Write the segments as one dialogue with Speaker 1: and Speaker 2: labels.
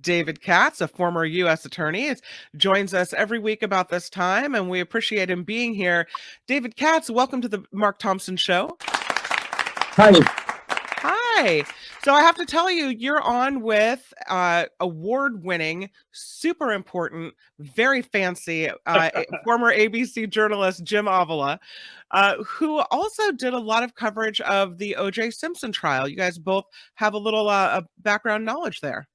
Speaker 1: David Katz, a former U.S. attorney, joins us every week about this time, and we appreciate him being here. David Katz, welcome to the Mark Thompson Show.
Speaker 2: Hi.
Speaker 1: Hi. So I have to tell you, you're on with award-winning, super important, very fancy former ABC journalist Jim Avila, who also did a lot of coverage of the O.J. Simpson trial. You guys both have a little background knowledge there.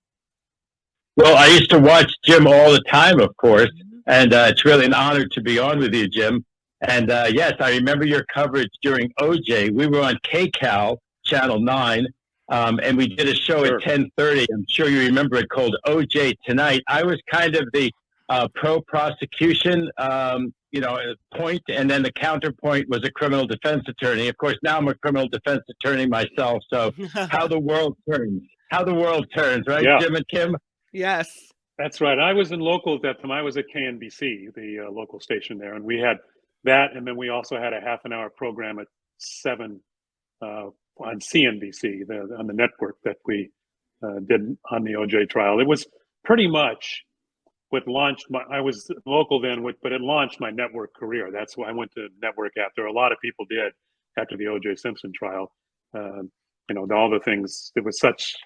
Speaker 2: Well, I used to watch Jim all the time, of course, and it's really an honor to be on with you, Jim. And yes, I remember your coverage during OJ. We were on KCAL, Channel 9, and we did a show at 10:30. I'm sure you remember it, called OJ Tonight. I was kind of the pro-prosecution, point, and then the counterpoint was a criminal defense attorney. Of course, now I'm a criminal defense attorney myself, so how the world turns. How the world turns, right, yeah. Jim and Kim?
Speaker 1: Yes.
Speaker 3: That's right. I was in local at that time. I was at KNBC, the local station there, and we had that, and then we also had a half-an-hour program at 7 on CNBC, on the network that we did on the OJ trial. It was pretty much what launched I was local then, but it launched my network career. That's why I went to network after. A lot of people did after the OJ Simpson trial. All the things. It was such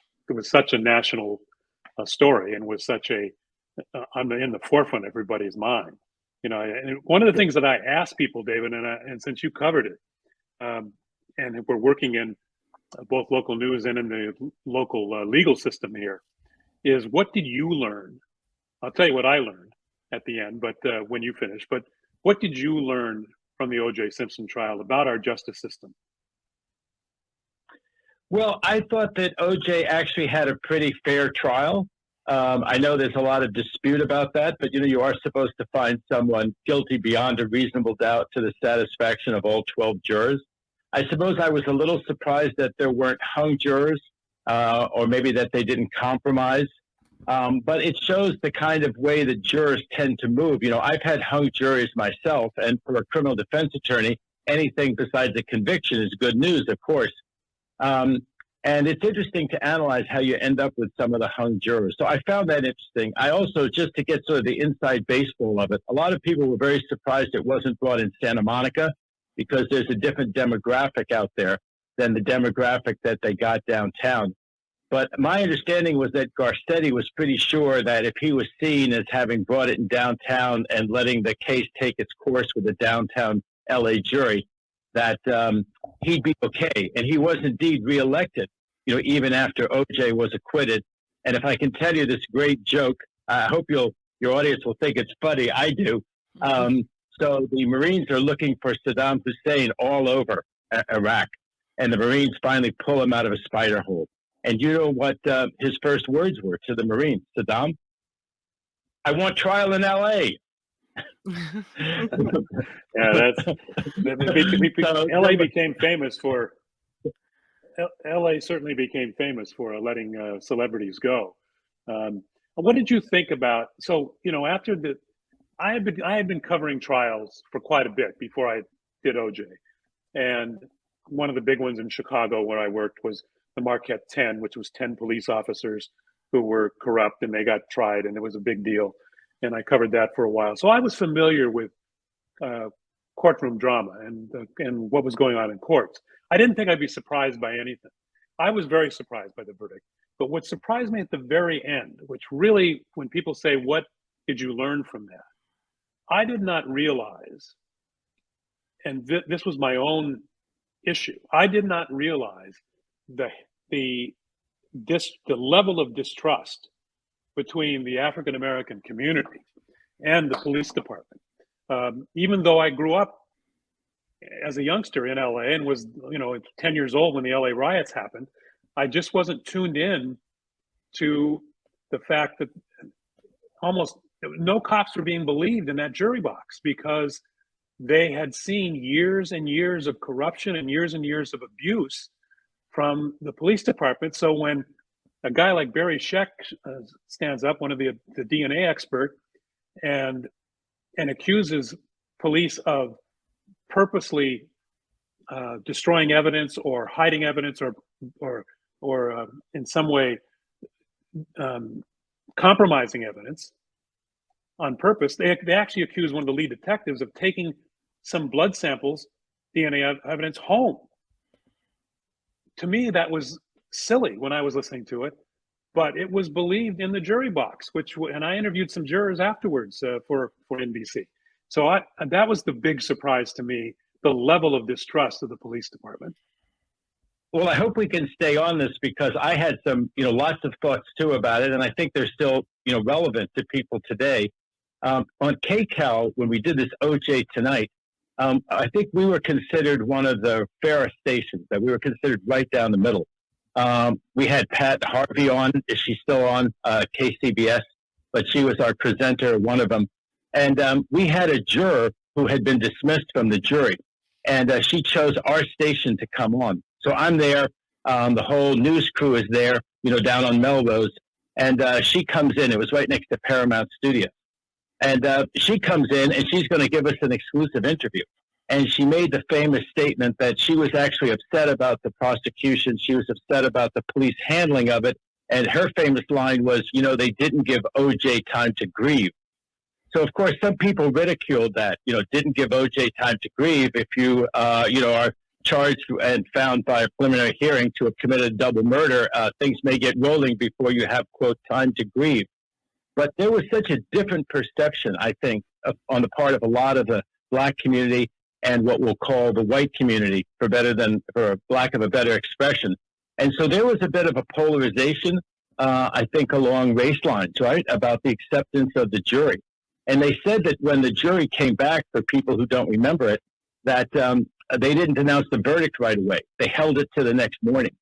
Speaker 3: a national story, and was such in the forefront of everybody's mind. And one of the things that I asked people, David, and since you covered it, and we're working in both local news and in the local legal system here, is what did you learn? I'll tell you what I learned at the end, but when you finish. But what did you learn from the O.J. Simpson trial about our justice system?
Speaker 2: Well, I thought that OJ actually had a pretty fair trial. I know there's a lot of dispute about that, but you are supposed to find someone guilty beyond a reasonable doubt to the satisfaction of all 12 jurors. I suppose I was a little surprised that there weren't hung jurors, or maybe that they didn't compromise. But it shows the kind of way the jurors tend to move. I've had hung juries myself, and for a criminal defense attorney, anything besides a conviction is good news, of course. And it's interesting to analyze how you end up with some of the hung jurors. So I found that interesting. I also, just to get sort of the inside baseball of it, a lot of people were very surprised it wasn't brought in Santa Monica, because there's a different demographic out there than the demographic that they got downtown. But my understanding was that Garcetti was pretty sure that if he was seen as having brought it in downtown and letting the case take its course with a downtown LA jury, that he'd be okay. And he was indeed reelected, even after OJ was acquitted. And if I can tell you this great joke, I hope your audience will think it's funny. I do. So the Marines are looking for Saddam Hussein all over Iraq. And the Marines finally pull him out of a spider hole. And you know what his first words were to the Marines? Saddam, I want trial in LA.
Speaker 3: Yeah, LA became famous for. LA certainly became famous for letting celebrities go. What did you think about? So after I had been covering trials for quite a bit before I did OJ, and one of the big ones in Chicago where I worked was the Marquette 10, which was 10 police officers who were corrupt, and they got tried, and it was a big deal. And I covered that for a while. So I was familiar with courtroom drama and what was going on in courts. I didn't think I'd be surprised by anything. I was very surprised by the verdict. But what surprised me at the very end, which really, when people say, what did you learn from that? I did not realize, and this was my own issue, I did not realize the level of distrust between the African American community and the police department. Even though I grew up as a youngster in LA and was 10 years old when the LA riots happened, I just wasn't tuned in to the fact that almost no cops were being believed in that jury box, because they had seen years and years of corruption and years of abuse from the police department. So when a guy like Barry Scheck stands up, one of the DNA expert, and accuses police of purposely destroying evidence or hiding evidence or in some way compromising evidence on purpose. They actually accused one of the lead detectives of taking some blood samples, DNA evidence, home. To me, that was silly when I was listening to it, but it was believed in the jury box, and I interviewed some jurors afterwards for NBC. So that was the big surprise to me, the level of distrust of the police department.
Speaker 2: Well, I hope we can stay on this because I had some, lots of thoughts too about it, and I think they're still, relevant to people today. On KCAL, when we did this OJ Tonight, I think we were considered one of the fairest stations, that we were considered right down the middle. We had Pat Harvey on. Is she still on KCBS? But she was our presenter, one of them. And we had a juror who had been dismissed from the jury, and she chose our station to come on. So I'm there. The whole news crew is there, down on Melrose. And she comes in. It was right next to Paramount Studios. And she comes in, and she's going to give us an exclusive interview. And she made the famous statement that she was actually upset about the prosecution. She was upset about the police handling of it. And her famous line was, they didn't give OJ time to grieve. So, of course, some people ridiculed that, didn't give OJ time to grieve. If you, are charged and found by a preliminary hearing to have committed a double murder, things may get rolling before you have, quote, time to grieve. But there was such a different perception, I think, on the part of a lot of the Black community and what we'll call the white community, for lack of a better expression. And so there was a bit of a polarization, I think, along race lines, right, about the acceptance of the jury. And they said that when the jury came back, for people who don't remember it, that they didn't announce the verdict right away. They held it to the next morning.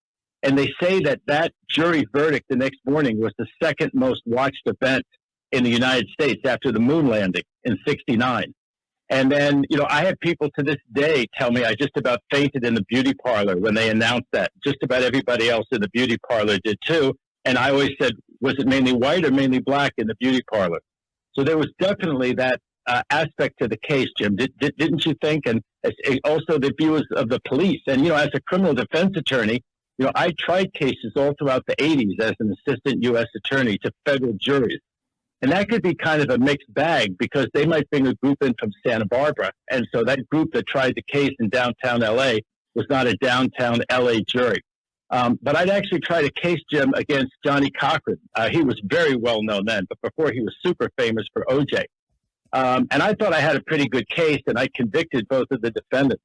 Speaker 2: And they say that jury verdict the next morning was the second most watched event in the United States after the moon landing in '69. And then, I have people to this day tell me I just about fainted in the beauty parlor when they announced that. Just about everybody else in the beauty parlor did too. And I always said, was it mainly white or mainly Black in the beauty parlor? So there was definitely that aspect to the case, Jim. Didn't you think? And also the views of the police. And, as a criminal defense attorney, I tried cases all throughout the 80s as an assistant U.S. attorney to federal juries. And that could be kind of a mixed bag because they might bring a group in from Santa Barbara. And so that group that tried the case in downtown L.A. was not a downtown L.A. jury. But I'd actually tried a case, Jim, against Johnny Cochran. He was very well known then, but before he was super famous for OJ. And I thought I had a pretty good case, and I convicted both of the defendants.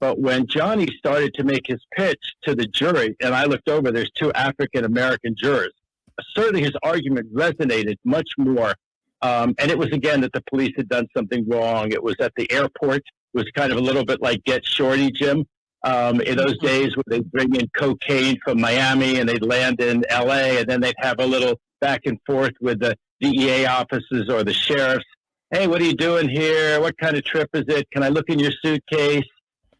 Speaker 2: But when Johnny started to make his pitch to the jury, and I looked over, there's two African-American jurors. Certainly his argument resonated much more. And it was, again, that the police had done something wrong. It was at the airport. It was kind of a little bit like Get Shorty, Jim. In those days where they'd bring in cocaine from Miami and they'd land in L.A. and then they'd have a little back and forth with the DEA officers or the sheriffs. Hey, what are you doing here? What kind of trip is it? Can I look in your suitcase?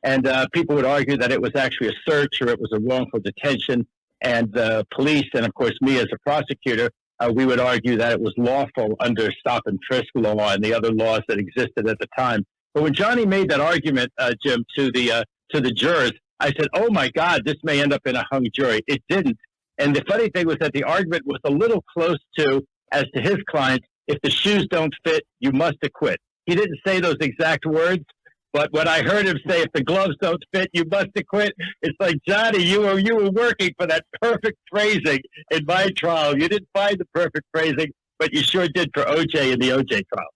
Speaker 2: And people would argue that it was actually a search or it was a wrongful detention. And the police, and of course me as a prosecutor, we would argue that it was lawful under stop and frisk law and the other laws that existed at the time. But when Johnny made that argument, Jim, to the jurors, I said, oh my God, this may end up in a hung jury. It didn't. And the funny thing was that the argument was a little close to, as to his client, if the shoes don't fit, you must acquit. He didn't say those exact words, but when I heard him say, if the gloves don't fit, you must acquit, it's like, Johnny, you were working for that perfect phrasing in my trial. You didn't find the perfect phrasing, but you sure did for OJ in the OJ trial.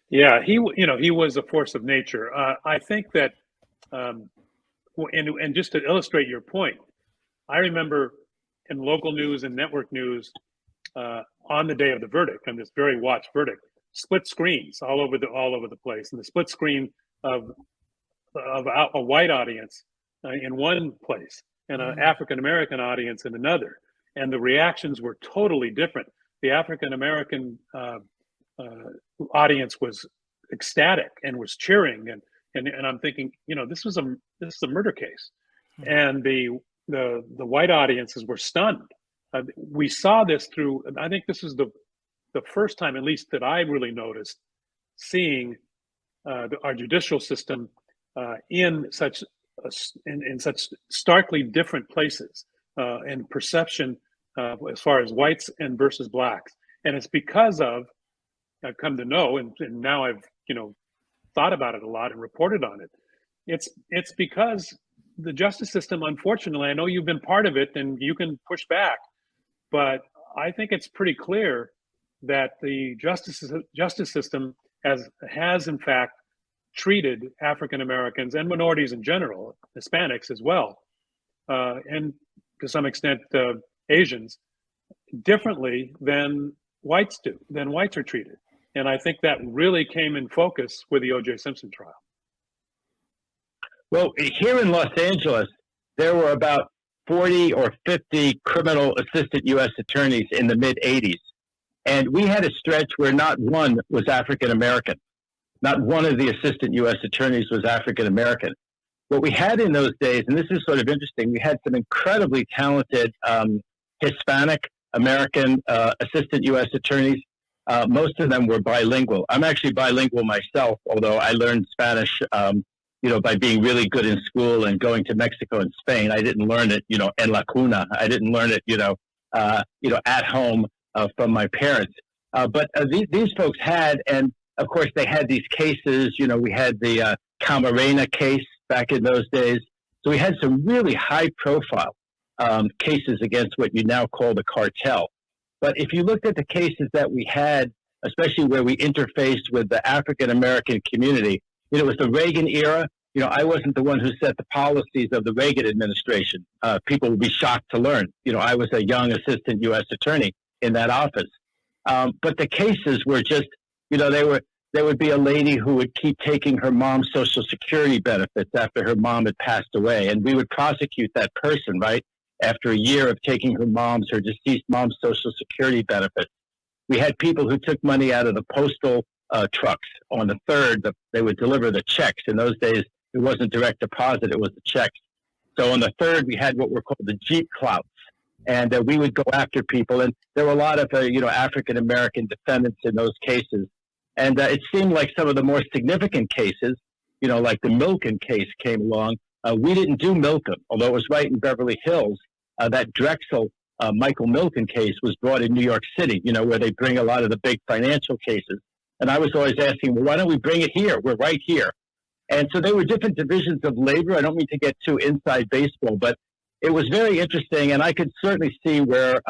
Speaker 3: Yeah, he was a force of nature. I think that, and just to illustrate your point, I remember in local news and network news on the day of the verdict, on this very watched verdict, split screens all over the place, and the split screen of a white audience in one place and an African American audience in another, and the reactions were totally different. The African American audience was ecstatic and was cheering, and I'm thinking, this is a murder case, and the white audiences were stunned. We saw this through. I think this is the first time, at least, that I really noticed seeing our judicial system in such starkly different places, and perception as far as whites and versus blacks. And it's because of, I've come to know, and now I've, thought about it a lot and reported on it. It's because the justice system, unfortunately, I know you've been part of it and you can push back, but I think it's pretty clear that the justice system has in fact treated African Americans and minorities in general, Hispanics as well, and to some extent Asians, differently than whites are treated. And I think that really came in focus with the O.J. Simpson trial.
Speaker 2: Well, here in Los Angeles, there were about 40 or 50 criminal assistant U.S. attorneys in the mid-'80s. And we had a stretch where not one was African American. Not one of the assistant U.S. attorneys was African American. What we had in those days, and this is sort of interesting, we had some incredibly talented Hispanic American assistant U.S. attorneys. Most of them were bilingual. I'm actually bilingual myself, although I learned Spanish, by being really good in school and going to Mexico and Spain. I didn't learn it, en la cuna. I didn't learn it, at home from my parents. But these folks had, and of course they had these cases. We had the Camarena case back in those days. So we had some really high-profile cases against what you now call the cartel. But if you looked at the cases that we had, especially where we interfaced with the African-American community, it was the Reagan era. I wasn't the one who set the policies of the Reagan administration. People would be shocked to learn. I was a young assistant U.S. attorney in that office. But the cases were just, there would be a lady who would keep taking her mom's Social Security benefits after her mom had passed away. And we would prosecute that person, right? After a year of taking her deceased mom's Social Security benefits. We had people who took money out of the postal trucks. On the 3rd, they would deliver the checks. In those days, it wasn't direct deposit, it was the checks. So on the 3rd, we had what were called the Jeep clouts. And we would go after people. And there were a lot of, African-American defendants in those cases. And it seemed like some of the more significant cases, like the Milken case came along. We didn't do Milken, although it was right in Beverly Hills. That Drexel, Michael Milken case was brought in New York City, where they bring a lot of the big financial cases. And I was always asking, well, why don't we bring it here? We're right here. And so there were different divisions of labor. I don't mean to get too inside baseball, but it was very interesting. And I could certainly see where,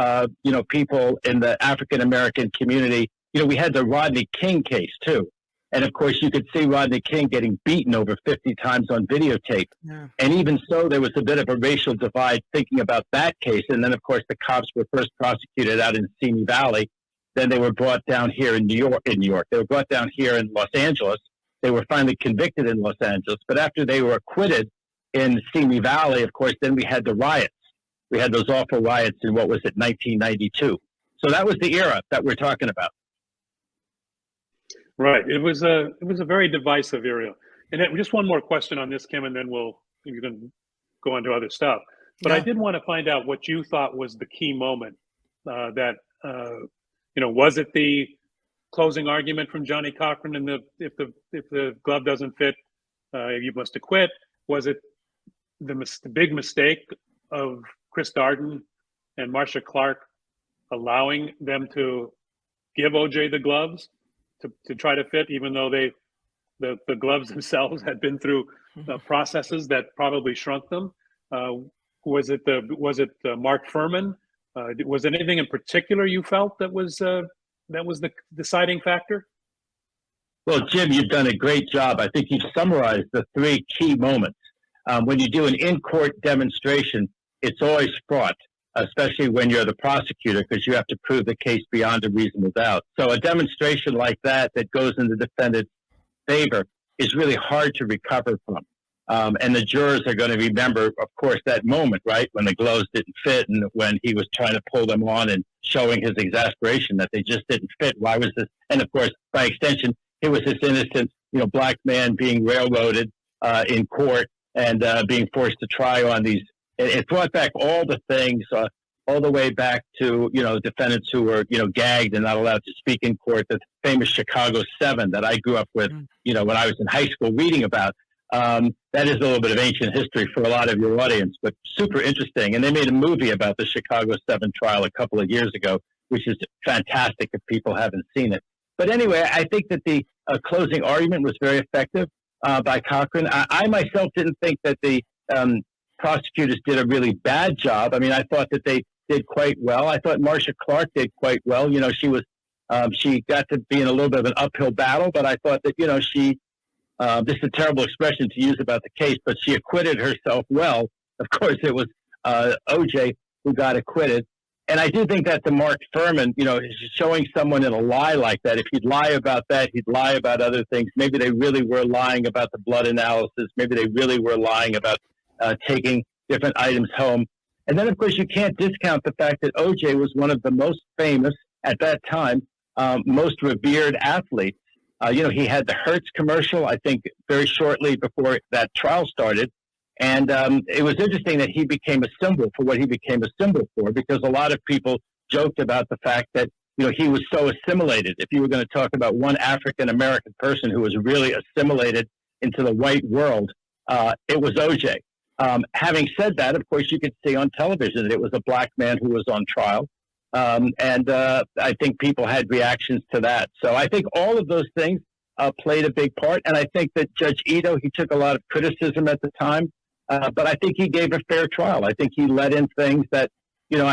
Speaker 2: people in the African-American community, we had the Rodney King case too. And of course, you could see Rodney King getting beaten over 50 times on videotape. Yeah. And even so, there was a bit of a racial divide thinking about that case. And then, of course, the cops were first prosecuted out in Simi Valley. Then they were brought down here in New York. They were brought down here in Los Angeles. They were finally convicted in Los Angeles. But after they were acquitted in Simi Valley, of course, then we had the riots. We had those awful riots in, 1992. So that was the era that we're talking about.
Speaker 3: Right. It was a very divisive era. And just one more question on this, Kim, and then you can go on to other stuff. But yeah. I did want to find out what you thought was the key moment was it the closing argument from Johnny Cochran and if the glove doesn't fit, you must acquit? Was it the big mistake of Chris Darden and Marcia Clark allowing them to give OJ the gloves to try to fit, even though the gloves themselves had been through processes that probably shrunk them? Was it Mark Furman? Was there anything in particular you felt that was the deciding factor?
Speaker 2: Well, Jim, you've done a great job. I think you've summarized the 3 key moments. When you do an in-court demonstration, it's always fraught, especially when you're the prosecutor, because you have to prove the case beyond a reasonable doubt. So a demonstration like that goes in the defendant's favor is really hard to recover from. And the jurors are going to remember, of course, that moment, right, when the gloves didn't fit and when he was trying to pull them on and showing his exasperation that they just didn't fit. Why was this? And of course, by extension, it was this innocent, black man being railroaded in court and being forced to try on these. It brought back all the things, all the way back to, defendants who were, gagged and not allowed to speak in court, the famous Chicago 7 that I grew up with, when I was in high school reading about. That is a little bit of ancient history for a lot of your audience, but super interesting. And they made a movie about the Chicago 7 trial a couple of years ago, which is fantastic if people haven't seen it. But anyway, I think that the closing argument was very effective by Cochran. I myself didn't think that the prosecutors did a really bad job. I mean, I thought that they did quite well. I thought Marcia Clark did quite well. You know, she got to be in a little bit of an uphill battle, but I thought that, you know, this is a terrible expression to use about the case, but she acquitted herself well. Of course, it was OJ who got acquitted. And I do think that the Mark Furman, you know, showing someone in a lie like that, if he'd lie about that, he'd lie about other things. Maybe they really were lying about the blood analysis. Maybe they really were lying about taking different items home. And then, of course, you can't discount the fact that OJ was one of the most famous at that time, most revered athletes. You know, he had the Hertz commercial, I think, very shortly before that trial started. And it was interesting that he became a symbol for what he became a symbol for, because a lot of people joked about the fact that, you know, he was so assimilated. If you were going to talk about one African-American person who was really assimilated into the white world, it was OJ. Having said that, of course, you could see on television that it was a black man who was on trial. And I think people had reactions to that. So I think all of those things played a big part. And I think that Judge Ito, he took a lot of criticism at the time, but I think he gave a fair trial. I think he let in things that, you know,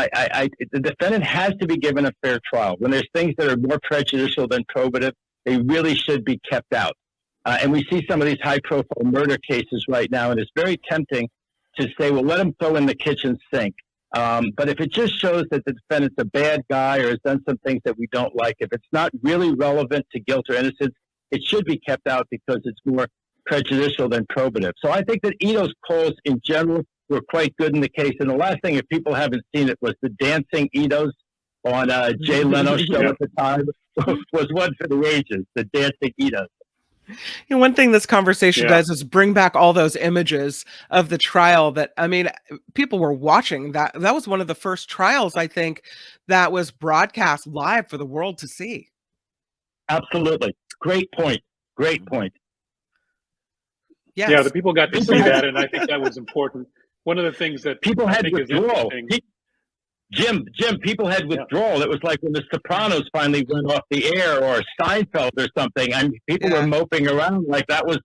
Speaker 2: the defendant has to be given a fair trial. When there's things that are more prejudicial than probative, they really should be kept out. And we see some of these high-profile murder cases right now, and it's very tempting to say, well, let him throw in the kitchen sink. But if it just shows that the defendant's a bad guy or has done some things that we don't like, if it's not really relevant to guilt or innocence, it should be kept out because it's more prejudicial than probative. So I think that Ito's calls in general were quite good in the case. And the last thing, if people haven't seen it, was the dancing Itos on Jay Leno's show at the time was one for the ages, the dancing Itos.
Speaker 1: You know, one thing this conversation does is bring back all those images of the trial that, I mean, people were watching. That was one of the first trials, I think, that was broadcast live for the world to see.
Speaker 2: Absolutely. Great point. Great point.
Speaker 1: Yes.
Speaker 3: Yeah, the people got to see that, and I think that was important. One of the things that
Speaker 2: people had withdrawal.
Speaker 3: Jim,
Speaker 2: people had withdrawal. It was like when The Sopranos finally went off the air, or Seinfeld or something. I mean, people were moping around like that was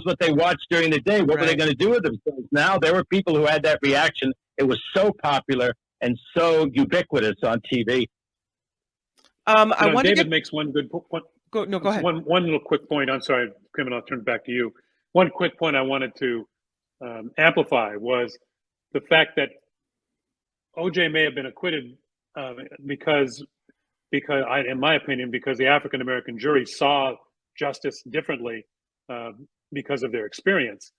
Speaker 2: what they watched during the day. What were they going to do with themselves? Now there were people who had that reaction. It was so popular and so ubiquitous on TV.
Speaker 3: David makes one good point.
Speaker 1: Go ahead.
Speaker 3: One little quick point. I'm sorry, Kim, and I'll turn it back to you. One quick point I wanted to amplify was the fact that OJ may have been acquitted because in my opinion, because the African American jury saw justice differently because of their experience.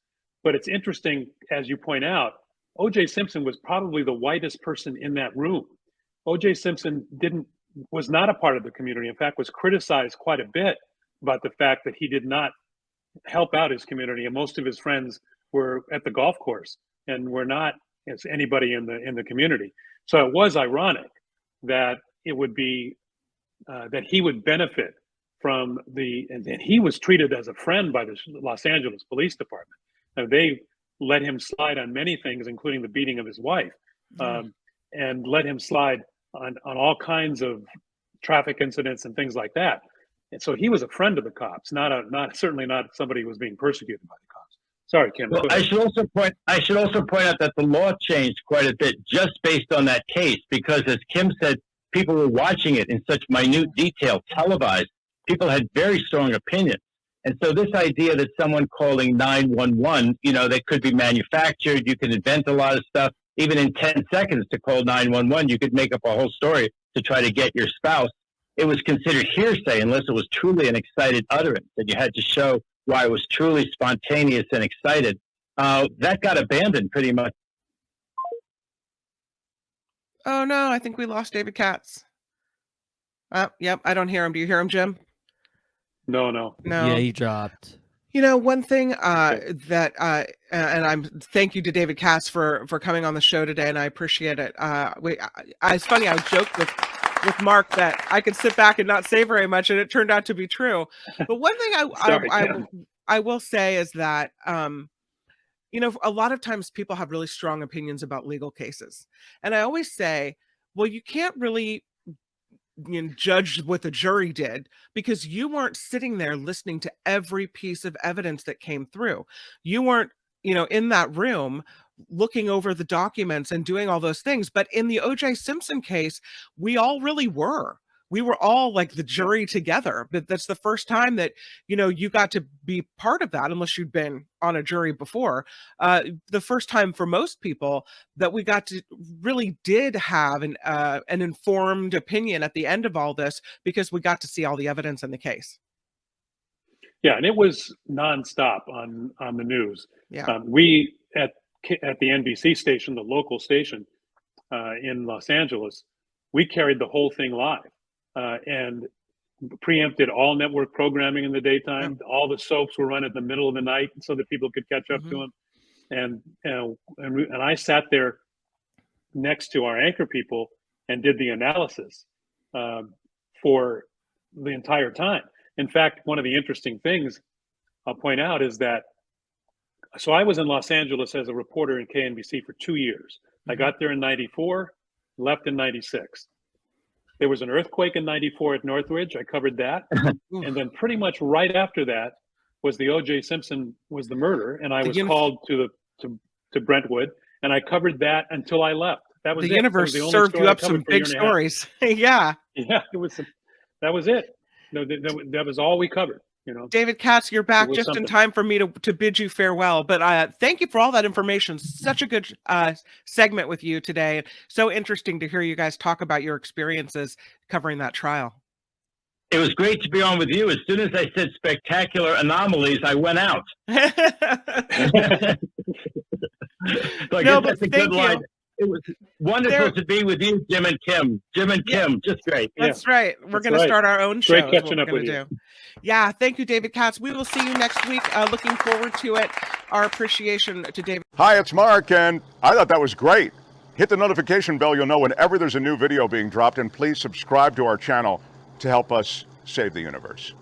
Speaker 3: But it's interesting, as you point out, OJ Simpson was probably the whitest person in that room. OJ Simpson was not a part of the community. In fact, was criticized quite a bit about the fact that he did not help out his community, and most of his friends were at the golf course and were not as anybody in the community. So it was ironic that it would be that he would benefit from and he was treated as a friend by the Los Angeles Police Department. Now, they let him slide on many things, including the beating of his wife, and let him slide on all kinds of traffic incidents and things like that. And so he was a friend of the cops, certainly not somebody who was being persecuted by the cops. Sorry, Kim.
Speaker 2: Well, I should also point out that the law changed quite a bit just based on that case, because as Kim said, people were watching it in such minute detail, televised. People had very strong opinions. And so this idea that someone calling 911, you know, that could be manufactured, you can invent a lot of stuff. Even in 10 seconds to call 911, you could make up a whole story to try to get your spouse. It was considered hearsay unless it was truly an excited utterance, and you had to show why it was truly spontaneous and excited. That got abandoned pretty much.
Speaker 1: Oh, no, I think we lost David Katz. Yep, I don't hear him. Do you hear him, Jim?
Speaker 3: No.
Speaker 4: Yeah, he dropped.
Speaker 1: You know, one thing that thank you to David Katz for coming on the show today, and I appreciate it. It's funny, I joked with Mark that I could sit back and not say very much, and it turned out to be true. But one thing I will say is that, you know, a lot of times people have really strong opinions about legal cases. And I always say, well, you can't really, you know, judge what the jury did because you weren't sitting there listening to every piece of evidence that came through. You weren't, you know, in that room looking over the documents and doing all those things. But in the OJ Simpson case, we all really were. We were all like the jury together. But that's the first time that, you know, you got to be part of that, unless you'd been on a jury before. The first time for most people that we got to really did have an informed opinion at the end of all this because we got to see all the evidence in the case.
Speaker 3: Yeah, and it was nonstop on the news.
Speaker 1: Yeah.
Speaker 3: We at the NBC station, the local station in Los Angeles, we carried the whole thing live and preempted all network programming in the daytime. Yeah. All the soaps were run in the middle of the night so that people could catch up to them. And I sat there next to our anchor people and did the analysis for the entire time. In fact, one of the interesting things I'll point out is that, so I was in Los Angeles as a reporter in KNBC for 2 years. I got there in 94, left in 96. There was an earthquake in 94 at Northridge. I covered that. And then pretty much right after that was the OJ Simpson was the murder. And I was called to Brentwood, and I covered that until I left. That was
Speaker 1: the universe served you up some big stories. Yeah.
Speaker 3: Yeah, that was it. No, that was all we covered. You know,
Speaker 1: David Katz, you're back just in time for me to bid you farewell. But thank you for all that information. Such a good segment with you today. So interesting to hear you guys talk about your experiences covering that trial.
Speaker 2: It was great to be on with you. As soon as I said spectacular anomalies, I went out. So I guess that's a good line. It was wonderful to be with you, Jim and Kim. Kim, just great.
Speaker 1: That's right. We're going to start our own show.
Speaker 3: Great catching up with you.
Speaker 1: Yeah, thank you, David Katz. We will see you next week. Looking forward to it. Our appreciation to David.
Speaker 4: Hi, it's Mark, and I thought that was great. Hit the notification bell. You'll know whenever there's a new video being dropped, and please subscribe to our channel to help us save the universe.